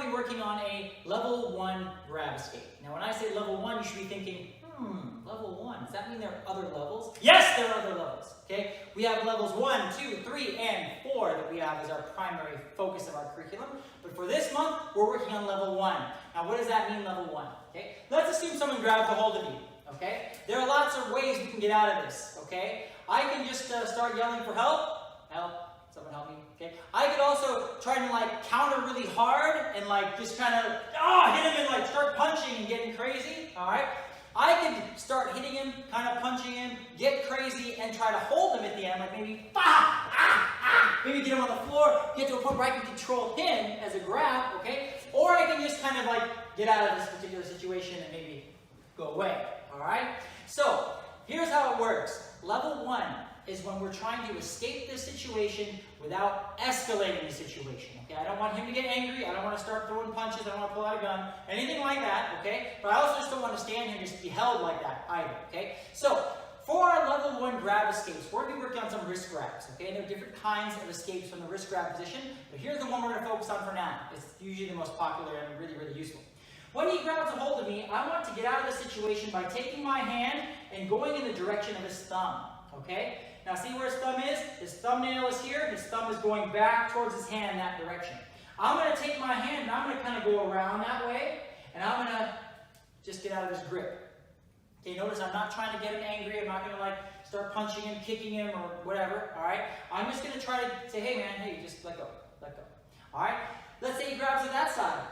to be working on a level 1 grab escape. Now when I say level 1, you should be thinking, level 1, does that mean there are other levels? Yes, there are other levels, okay? We have levels 1, 2, 3, and 4 that we have as our primary focus of our curriculum. But for this month, we're working on level 1. Now what does that mean, level 1? Okay? Let's assume someone grabs a hold of you, okay? There are lots of ways we can get out of this, okay? I can just start yelling for help. Help. Someone help me. Okay. I could also try to like counter really hard and like just kind of hit him and like start punching and getting crazy. All right. I could start hitting him, kind of punching him, get crazy, and try to hold him at the end, like maybe maybe get him on the floor, get to a point where I can control him as a grab. Okay. Or I can just kind of like get out of this particular situation and maybe go away. All right. So here's how it works. Level 1 is when we're trying to escape this situation without escalating the situation, okay? I don't want him to get angry. I don't want to start throwing punches. I don't want to pull out a gun, anything like that, okay? But I also just don't want to stand here and just be held like that either, okay? So for our level 1 grab escapes, we're going to be working on some wrist grabs, okay? And there are different kinds of escapes from the wrist grab position, but here's the one we're going to focus on for now. It's usually the most popular and really, really useful. When he grabs a hold of me, I want to get out of the situation by taking my hand and going in the direction of his thumb, okay? Now see where his thumb is? His thumbnail is here. His thumb is going back towards his hand that direction. I'm going to take my hand and I'm going to kind of go around that way. And I'm going to just get out of his grip. Okay, notice I'm not trying to get him angry. I'm not going to like start punching him, kicking him, or whatever. All right? I'm just going to try to say, hey man, hey, just let go. Let go. All right? Let's say he grabs it that side.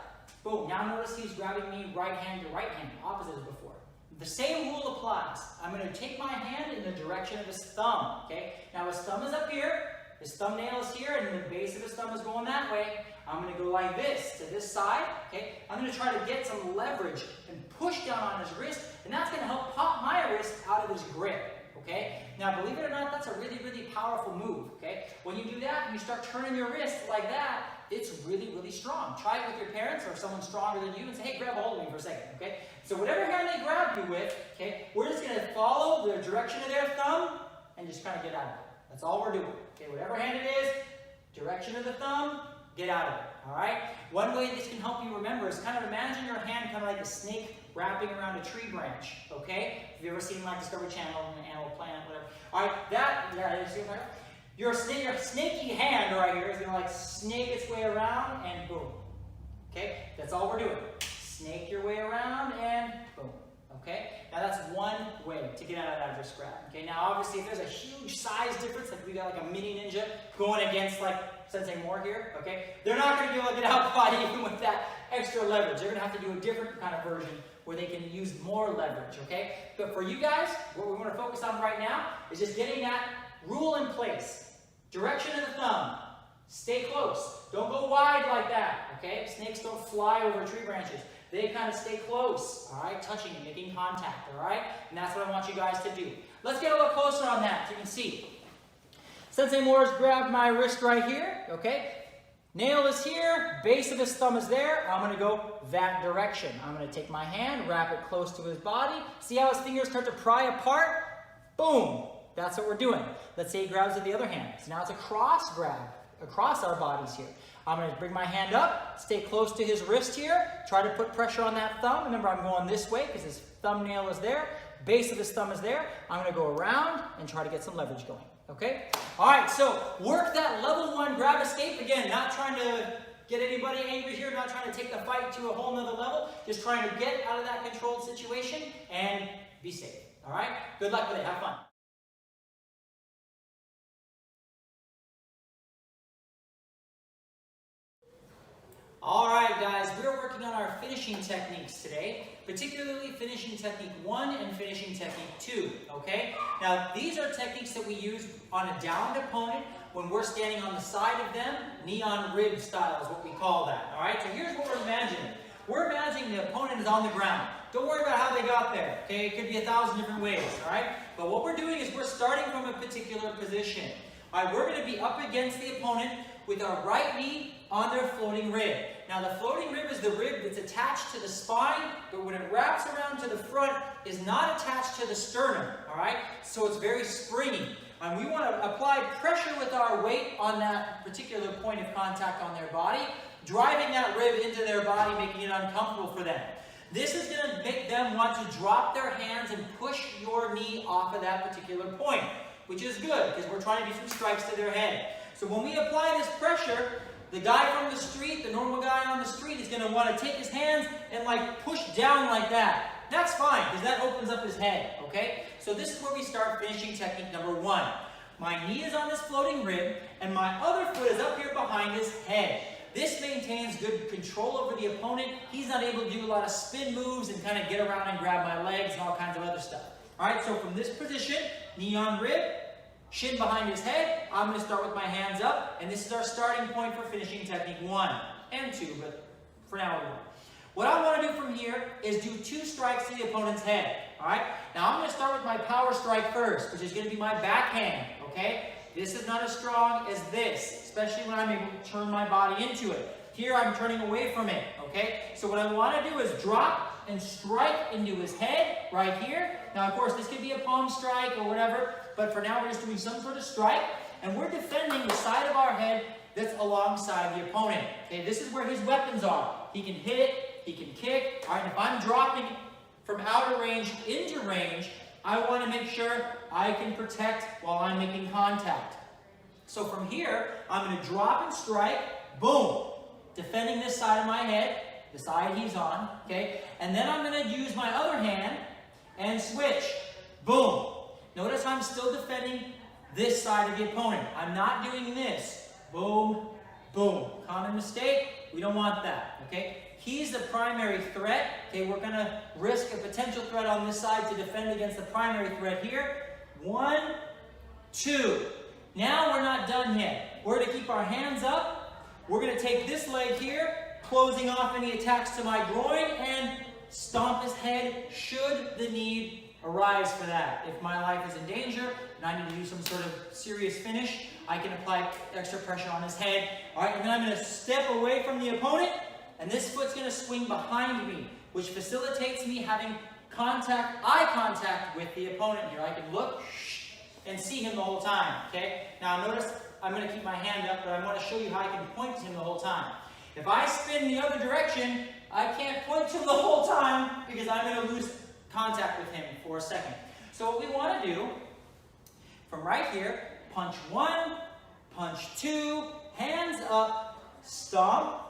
Boom. Now notice he's grabbing me right hand to right hand, opposite as before. The same rule applies. I'm going to take my hand in the direction of his thumb, okay? Now his thumb is up here, his thumbnail is here, and the base of his thumb is going that way. I'm going to go like this, to this side, okay? I'm going to try to get some leverage and push down on his wrist, and that's going to help pop my wrist out of his grip, okay? Now believe it or not, that's a really, really powerful move, okay? When you do that, and you start turning your wrist like that, it's really, really strong. Try it with your parents or someone stronger than you and say, hey, grab a hold of me for a second, okay? So whatever hand they grab you with, okay, we're just going to follow the direction of their thumb and just kind of get out of it. That's all we're doing. Okay, whatever hand it is, direction of the thumb, get out of it, all right? One way this can help you remember is kind of imagine your hand kind of like a snake wrapping around a tree branch, okay? Have you ever seen like Discovery Channel, Animal Planet, whatever? All right, you see what I'm talking about? Your snaky hand right here is going to like snake its way around and boom. Okay? That's all we're doing. Snake your way around and boom. Okay? Now that's one way to get out of that wrist grab. Okay? Now obviously if there's a huge size difference, like we got like a mini ninja going against like Sensei Moore here, okay? They're not going to be able to get out by even with that extra leverage. They're going to have to do a different kind of version where they can use more leverage, okay? But for you guys, what we want to focus on right now is just getting that rule in place. Direction of the thumb. Stay close. Don't go wide like that, okay? Snakes don't fly over tree branches. They kind of stay close, all right? Touching and making contact, all right? And that's what I want you guys to do. Let's get a little closer on that so you can see. Sensei Moore's grabbed my wrist right here, okay? Nail is here, base of his thumb is there. I'm going to go that direction. I'm going to take my hand, wrap it close to his body. See how his fingers start to pry apart? Boom. That's what we're doing. Let's say he grabs with the other hand. So now it's a cross grab across our bodies here. I'm going to bring my hand up, stay close to his wrist here, try to put pressure on that thumb. Remember, I'm going this way because his thumbnail is there. Base of his thumb is there. I'm going to go around and try to get some leverage going. Okay? All right, so work that level 1 grab escape. Again, not trying to get anybody angry here, not trying to take the fight to a whole nother level. Just trying to get out of that controlled situation and be safe. All right? Good luck with it. Have fun. All right, guys, we're working on our finishing techniques today, particularly finishing technique 1 and finishing technique 2, okay? Now, these are techniques that we use on a downed opponent when we're standing on the side of them. Neon rib style is what we call that, all right? So here's what we're imagining. We're imagining the opponent is on the ground. Don't worry about how they got there, okay? It could be 1,000 different ways, all right? But what we're doing is we're starting from a particular position. All right, we're going to be up against the opponent with our right knee on their floating rib. Now the floating rib is the rib that's attached to the spine, but when it wraps around to the front, is not attached to the sternum, all right? So it's very springy. And we want to apply pressure with our weight on that particular point of contact on their body, driving that rib into their body, making it uncomfortable for them. This is going to make them want to drop their hands and push your knee off of that particular point, which is good because we're trying to do some strikes to their head. So when we apply this pressure, the guy from the street, the normal guy on the street, is going to want to take his hands and like push down like that. That's fine because that opens up his head, okay? So this is where we start finishing technique number 1. My knee is on this floating rib and my other foot is up here behind his head. This maintains good control over the opponent. He's not able to do a lot of spin moves and kind of get around and grab my legs and all kinds of other stuff. All right, so from this position, knee on rib, shin behind his head, I'm going to start with my hands up, and this is our starting point for finishing technique 1 and 2, but for now we won't. What I want to do from here is do 2 strikes to the opponent's head. All right, now I'm going to start with my power strike first, which is going to be my backhand, okay? This is not as strong as this, especially when I'm able to turn my body into it. Here I'm turning away from it, okay? So what I want to do is drop and strike into his head right here. Now, of course, this could be a palm strike or whatever, but for now we're just doing some sort of strike, and we're defending the side of our head that's alongside the opponent. Okay, this is where his weapons are. He can hit it, he can kick. All right, if I'm dropping from outer range into range, I want to make sure I can protect while I'm making contact. So from here, I'm going to drop and strike, boom, defending this side of my head, the side he's on, okay? And then I'm going to use my other hand and switch, boom. Notice I'm still defending this side of the opponent. I'm not doing this, boom, boom. Common mistake, we don't want that, okay? He's the primary threat. Okay, we're going to risk a potential threat on this side to defend against the primary threat here. 1, 2. Now we're not done yet. We're going to keep our hands up. We're going to take this leg here, closing off any attacks to my groin, and stomp his head should the need arise for that. If my life is in danger and I need to do some sort of serious finish, I can apply extra pressure on his head. All right, and then I'm going to step away from the opponent. And this foot's going to swing behind me, which facilitates me having contact, eye contact with the opponent here. I can look and see him the whole time, okay? Now notice I'm going to keep my hand up, but I want to show you how I can point to him the whole time. If I spin the other direction, I can't point to him the whole time because I'm going to lose contact with him for a second. So what we want to do, from right here, punch 1, punch 2, hands up, stomp,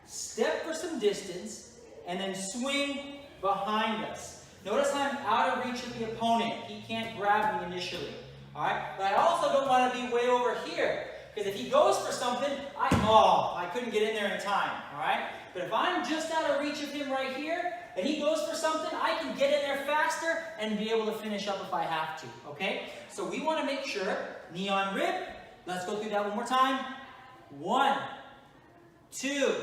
step for some distance, and then swing behind us. Notice I'm out of reach of the opponent. He can't grab me initially. All right? But I also don't want to be way over here, because if he goes for something, I couldn't get in there in time. All right? But if I'm just out of reach of him right here, and he goes for something, I can get in there faster and be able to finish up if I have to. Okay? So we want to make sure, knee on rib. Let's go through that one more time. 1, 2,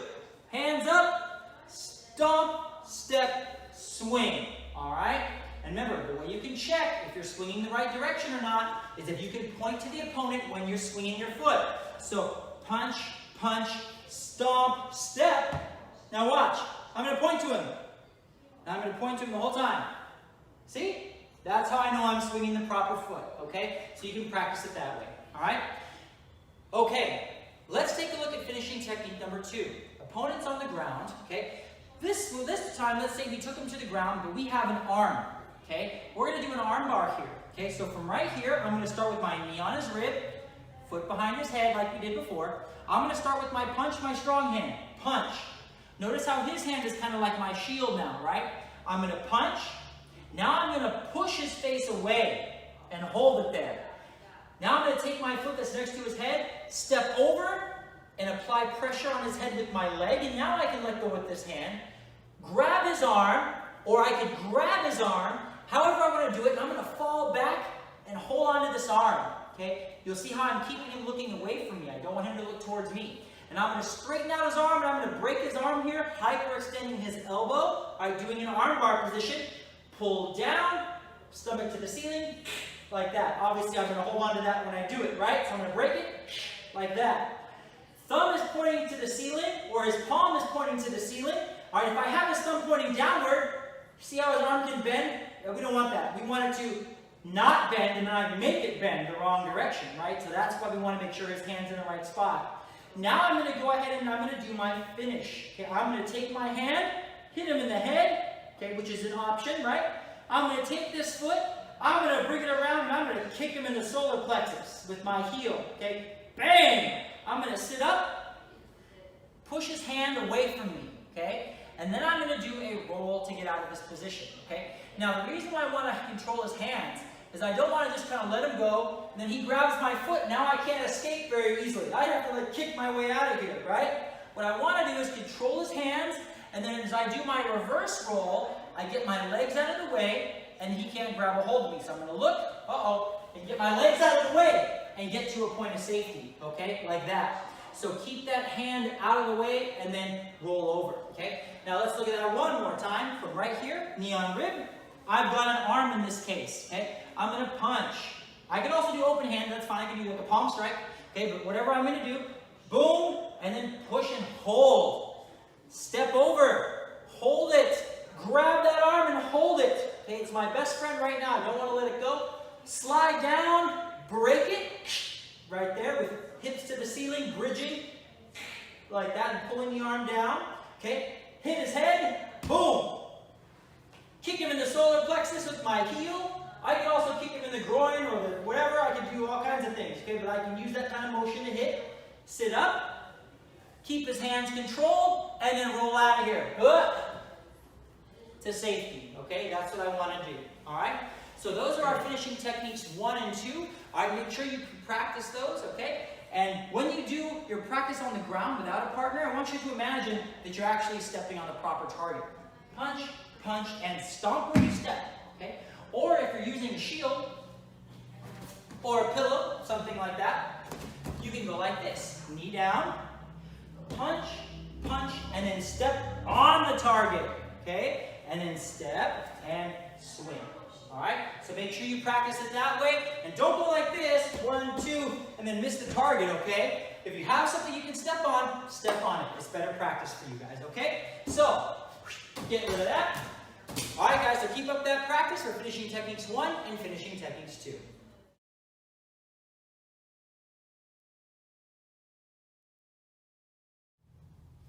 hands up, stomp, step, swing. All right? And remember, the way you can check if you're swinging the right direction or not is if you can point to the opponent when you're swinging your foot. So punch, punch, stomp, step. Now watch. I'm going to point to him. I'm going to point to him the whole time. See? That's how I know I'm swinging the proper foot. Okay? So you can practice it that way. All right? Okay. Let's take a look at finishing technique number 2. Opponent's on the ground, okay? This time, let's say we took him to the ground, but we have an arm, okay? We're going to do an arm bar here, okay? So from right here, I'm going to start with my knee on his rib, foot behind his head like we did before. I'm going to start with my punch, my strong hand, punch. Notice how his hand is kind of like my shield now, right? I'm going to punch. Now I'm going to push his face away and hold it there. Now I'm going to take my foot that's next to his head, step over, and apply pressure on his head with my leg, and now I can let go with this hand, grab his arm, or I could grab his arm, however I want to do it, and I'm going to fall back and hold on to this arm, okay? You'll see how I'm keeping him looking away from me. I don't want him to look towards me. And I'm going to straighten out his arm, and I'm going to break his arm here, hyperextending his elbow, by doing an arm bar position, pull down, stomach to the ceiling, like that. Obviously, I'm going to hold on to that when I do it, right? So I'm going to break it, like that. Thumb is pointing to the ceiling, or his palm is pointing to the ceiling. All right, if I have his thumb pointing downward, see how his arm can bend? We don't want that. We want it to not bend and not make it bend the wrong direction, right? So that's why we want to make sure his hand's in the right spot. now I'm going to go ahead and I'm going to do my finish. Okay, I'm going to take my hand, hit him in the head, okay, which is an option, right? I'm going to take this foot, I'm going to bring it around, and I'm going to kick him in the solar plexus with my heel, okay? Bang! I'm going to sit up, push his hand away from me, okay? And then I'm going to do a roll to get out of this position, okay? Now, the reason why I want to control his hands is I don't want to just kind of let him go, and then he grabs my foot. Now I can't escape very easily. I have to like kick my way out of here, right? What I want to do is control his hands, and then as I do my reverse roll, I get my legs out of the way, and he can't grab a hold of me. So I'm going to look, and get my legs out of the way, and get to a point of safety, okay? Like that. So keep that hand out of the way, and then roll over, okay? Now let's look at that one more time. From right here, knee on rib. I've got an arm in this case, okay? I'm going to punch. I can also do open hand, that's fine. I can do like a palm strike, okay? But whatever I'm going to do, boom, and then push and hold. Step over, hold it. Grab that arm and hold it. Okay, it's my best friend right now. I don't want to let it go. Slide down, break it, right there with hips to the ceiling, bridging, like that, and pulling the arm down, okay? Hit his head, boom. Kick him in the solar plexus with my heel. I can also kick him in the groin or the whatever. I can do all kinds of things, okay? But I can use that kind of motion to hit. Sit up, keep his hands controlled, and then roll out of here. To safety, okay? That's what I want to do, all right? So those are our finishing techniques 1 and 2. All right, make sure you practice those, okay? And when you do your practice on the ground without a partner, I want you to imagine that you're actually stepping on the proper target. Punch, punch, and stomp where you step, okay? Or if you're using a shield or a pillow, something like that, you can go like this. Knee down, punch, punch, and then step on the target, okay? And then step and swing. All right? So make sure you practice it that way. And don't go like this, 1, 2, and then miss the target, okay? If you have something you can step on it. It's better practice for you guys, okay? So, get rid of that. All right, guys, so keep up that practice for finishing techniques 1 and finishing techniques 2.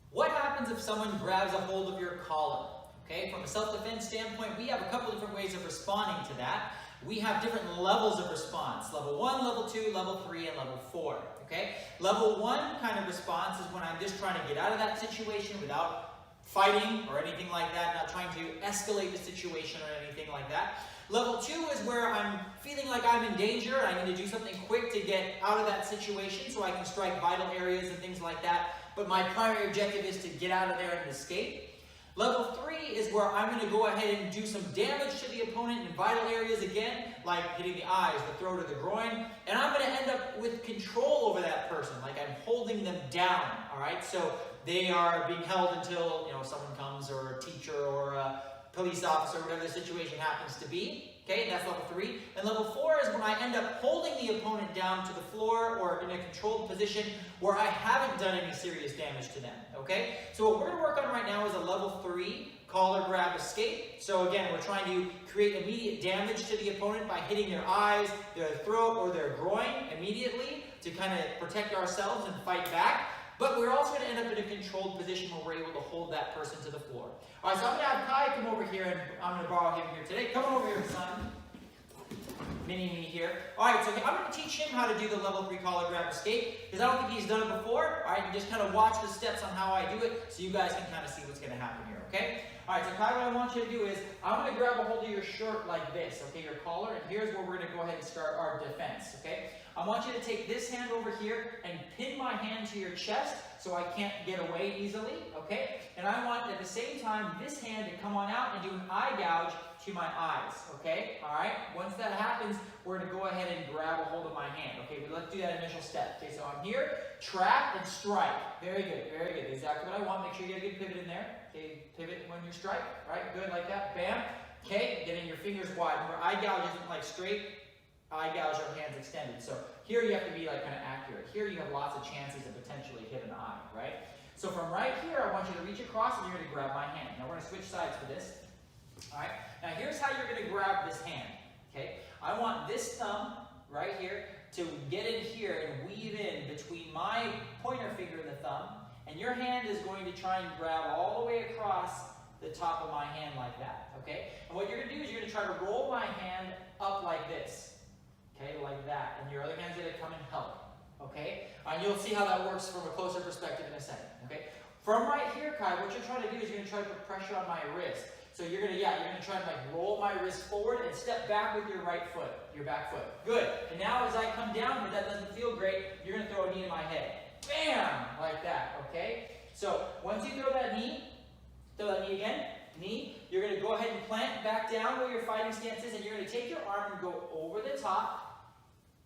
What happens if someone grabs a hold of your collar? Okay, from a self-defense standpoint, we have a couple different ways of responding to that. We have different levels of response. Level 1, level 2, level 3, and level 4. Okay? Level 1 kind of response is when I'm just trying to get out of that situation without fighting or anything like that, not trying to escalate the situation or anything like that. Level 2 is where I'm feeling like I'm in danger and I need to do something quick to get out of that situation so I can strike vital areas and things like that. But my primary objective is to get out of there and escape. Level 3 is where I'm going to go ahead and do some damage to the opponent in vital areas again, like hitting the eyes, the throat, or the groin. And I'm going to end up with control over that person, like I'm holding them down, all right? So they are being held until, someone comes, or a teacher, or a police officer, whatever the situation happens to be. Okay, that's level 3. And level 4 is when I end up holding the opponent down to the floor or in a controlled position where I haven't done any serious damage to them. Okay, so what we're going to work on right now is a level 3 collar grab escape. So again, we're trying to create immediate damage to the opponent by hitting their eyes, their throat, or their groin immediately to kind of protect ourselves and fight back. But we're also going to end up in a controlled position where we're able to hold that person to the floor. All right, so I'm going to have Kai come over here, and I'm going to borrow him here today. Come over here, son. Mini-me here. All right, so I'm going to teach him how to do the level 3 collar grab escape, because I don't think he's done it before. All right, and just kind of watch the steps on how I do it, so you guys can kind of see what's going to happen here, okay? All right, so Kai, what I want you to do is, I'm going to grab a hold of your shirt like this, okay, your collar, and here's where we're going to go ahead and start our defense, okay? I want you to take this hand over here and pin my hand to your chest so I can't get away easily, okay? And I want, at the same time, this hand to come on out and do an eye gouge to my eyes, okay? All right? Once that happens, we're going to go ahead and grab a hold of my hand, okay? But let's do that initial step. Okay, so I'm here, trap and strike. Very good, very good. Exactly what I want. Make sure you get a good pivot in there. Okay, pivot when you strike, right? Good, like that. Bam. Okay, getting your fingers wide. Remember, eye gouge isn't like straight. Eye gouge are hands extended. So here you have to be like kind of accurate. Here you have lots of chances to potentially hit an eye, right? So from right here, I want you to reach across and you're going to grab my hand. Now we're going to switch sides for this. All right. Now here's how you're going to grab this hand. Okay. I want this thumb right here to get in here and weave in between my pointer finger and the thumb, and your hand is going to try and grab all the way across the top of my hand like that, okay? And what you're going to do is you're going to try to roll my hand up like this, okay, like that, and your other hand's going to come and help, okay? And you'll see how that works from a closer perspective in a second, okay? From right here, Kai, what you're trying to do is you're going to try to put pressure on my wrist. So you're going to try to like roll my wrist forward and step back with your right foot, your back foot. Good. And now as I come down, if that doesn't feel great, you're going to throw a knee in my head. Bam! Like that, okay? So once you throw that knee again, knee, you're going to go ahead and plant back down where your fighting stance is, and you're going to take your arm and go over the top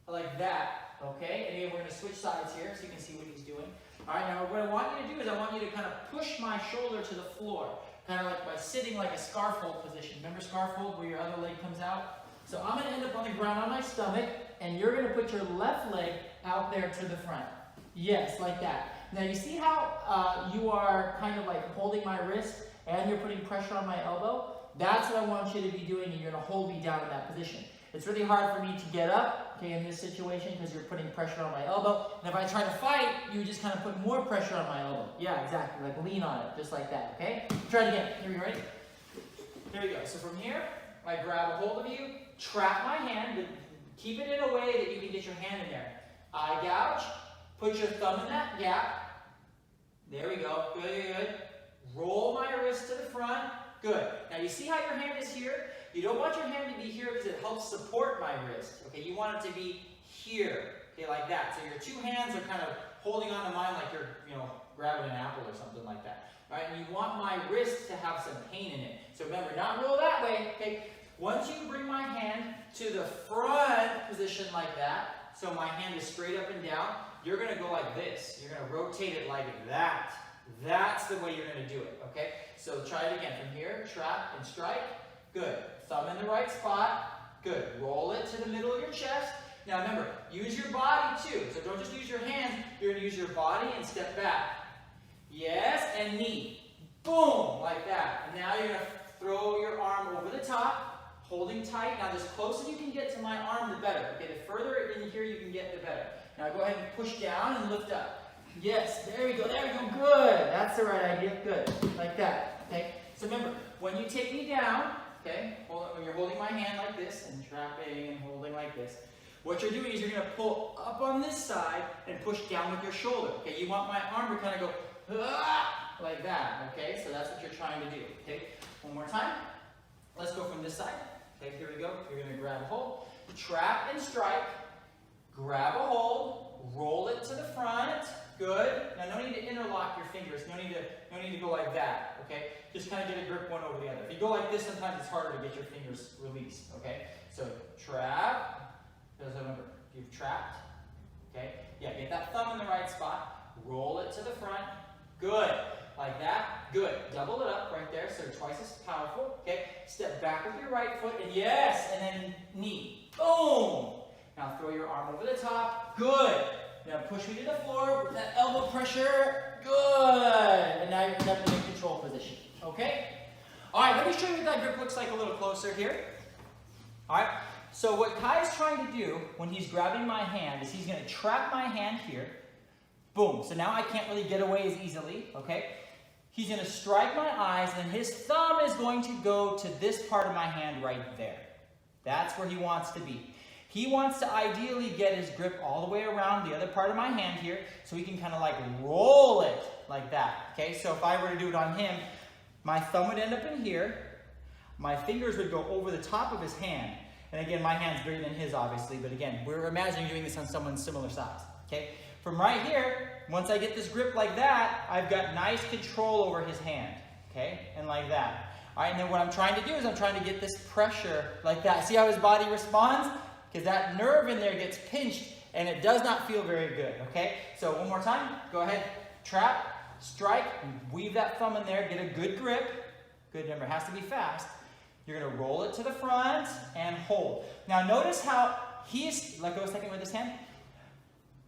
like that, okay? And again, we're going to switch sides here so you can see what he's doing. All right, now what I want you to do is I want you to kind of push my shoulder to the floor, kind of like by sitting like a scarf hold position. Remember scarf hold where your other leg comes out? So I'm going to end up on the ground on my stomach, and you're going to put your left leg out there to the front. Yes, like that. Now you see how you are kind of like holding my wrist and you're putting pressure on my elbow? That's what I want you to be doing, and you're going to hold me down in that position. It's really hard for me to get up, okay, in this situation because you're putting pressure on my elbow. And if I try to fight, you just kind of put more pressure on my elbow. Yeah, exactly. Like lean on it, just like that, okay? Try it again. Here we go, ready? Here we go. So from here, I grab a hold of you, trap my hand, but keep it in a way that you can get your hand in there. Eye gouge, put your thumb in that gap. There we go. Good, good, good. Roll my wrist to the front. Good. Now you see how your hand is here? You don't want your hand to be here because it helps support my wrist. Okay, you want it to be here. Okay, like that. So your two hands are kind of holding on to mine like you're, grabbing an apple or something like that. All right, and you want my wrist to have some pain in it. So remember, not roll that way. Okay, once you bring my hand to the front position like that, so my hand is straight up and down, you're going to go like this. You're going to rotate it like that. That's the way you're going to do it. Okay, so try it again. From here, trap and strike. Good. Thumb in the right spot. Good. Roll it to the middle of your chest. Now remember, use your body too. So don't just use your hands. You're going to use your body and step back. Yes, and knee. Boom, like that. And now you're going to throw your arm over the top, holding tight. Now as close as you can get to my arm, the better. Okay, the further in here you can get, the better. Now go ahead and push down and lift up. Yes, there we go, good. That's the right idea, good. Like that, okay? So remember, when you take me down, okay, when you're holding my hand like this and trapping and holding like this, what you're doing is you're going to pull up on this side and push down with your shoulder. Okay, you want my arm to kind of go like that. Okay, so that's what you're trying to do. Okay, one more time. Let's go from this side. Okay, here we go. You're going to grab a hold, trap and strike, grab a hold, roll it to the front. Good. Now no need to interlock your fingers. No need to go like that. Okay, just kind of get a grip one over the other. If you go like this, sometimes it's harder to get your fingers released. Okay, so trap. Because remember, you've trapped. Okay, yeah, get that thumb in the right spot. Roll it to the front. Good. Like that. Good. Double it up right there, so twice as powerful. Okay, step back with your right foot, and yes, and then knee. Boom. Now throw your arm over the top. Good. Now push me to the floor with that elbow pressure. Good. And now you're up in a control position. Okay? All right, let me show you what that grip looks like a little closer here. All right. So what Kai is trying to do when he's grabbing my hand is he's going to trap my hand here. Boom. So now I can't really get away as easily. Okay? He's going to strike my eyes, and his thumb is going to go to this part of my hand right there. That's where he wants to be. He wants to ideally get his grip all the way around the other part of my hand here, so he can kind of like roll it like that. Okay, so if I were to do it on him, my thumb would end up in here, my fingers would go over the top of his hand, and again, my hand's bigger than his, obviously, but again, we're imagining doing this on someone similar size. Okay, from right here, once I get this grip like that, I've got nice control over his hand. Okay, and like that. All right, and then what I'm trying to do is I'm trying to get this pressure like that. See how his body responds? Because that nerve in there gets pinched, and it does not feel very good, okay? So one more time, go ahead, trap, strike, weave that thumb in there, get a good grip. Good, remember, it has to be fast. You're going to roll it to the front and hold. Now notice how let go a second with his hand.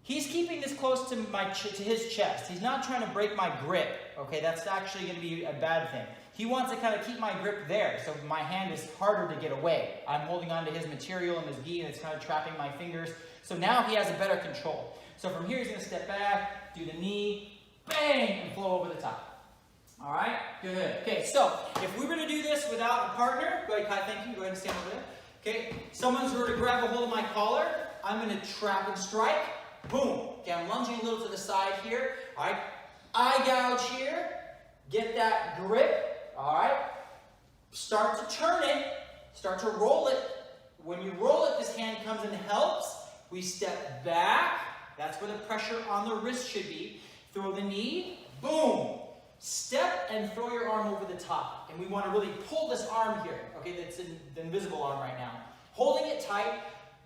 He's keeping this close to his chest. He's not trying to break my grip, okay? That's actually going to be a bad thing. he wants to kind of keep my grip there, so my hand is harder to get away. I'm holding on to his material and his gi, and it's kind of trapping my fingers. So now he has a better control. So from here, he's going to step back, do the knee, bang, and flow over the top. All right, good. Okay, so if we were to do this without a partner, go ahead, Kai, thank you. Go ahead and stand over there. Okay, someone's were to grab a hold of my collar, I'm going to trap and strike. Boom. Okay, I'm lunging a little to the side here. All right, eye gouge here. Get that grip. All right, start to turn it. Start to roll it. When you roll it, this hand comes and helps. We step back. That's where the pressure on the wrist should be. Throw the knee. Boom. Step and throw your arm over the top. And we want to really pull this arm here. Okay, that's the invisible arm right now. Holding it tight,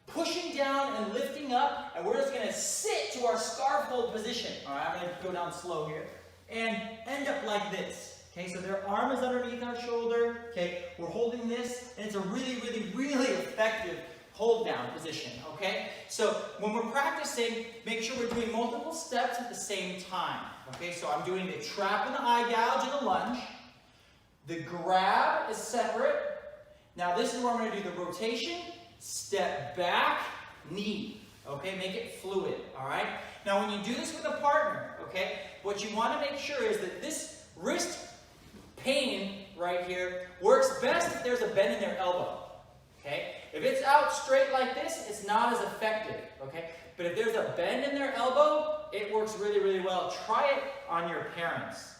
pushing down and lifting up. And we're just going to sit to our scarf hold position. All right, I'm going to go down slow here. And end up like this. Okay, so their arm is underneath our shoulder. Okay, we're holding this. And it's a really, really, really effective hold down position, okay? So when we're practicing, make sure we're doing multiple steps at the same time, okay? So I'm doing the trap and the eye gouge and the lunge. The grab is separate. Now this is where I'm going to do the rotation, step back, knee, okay? Make it fluid, all right? Now when you do this with a partner, okay, what you want to make sure is that this wrist pain right here works best if there's a bend in their elbow, okay? If it's out straight like this, it's not as effective, okay? But if there's a bend in their elbow, it works really, really well. Try it on your parents.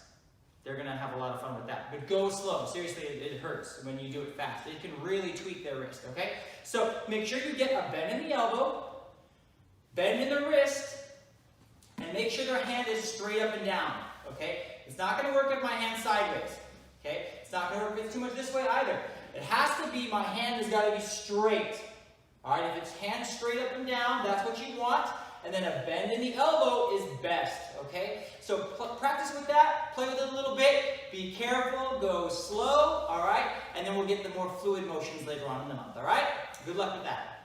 They're going to have a lot of fun with that. But go slow. Seriously, it hurts when you do it fast. It can really tweak their wrist, okay? So make sure you get a bend in the elbow, bend in the wrist, and make sure their hand is straight up and down, okay? It's not going to work if my hand's sideways, okay? It's not going to work if it's too much this way either. It has to be, my hand has got to be straight. All right, if it's hand straight up and down, that's what you want. And then a bend in the elbow is best, okay? So practice with that, play with it a little bit, be careful, go slow, all right? And then we'll get the more fluid motions later on in the month, all right? Good luck with that.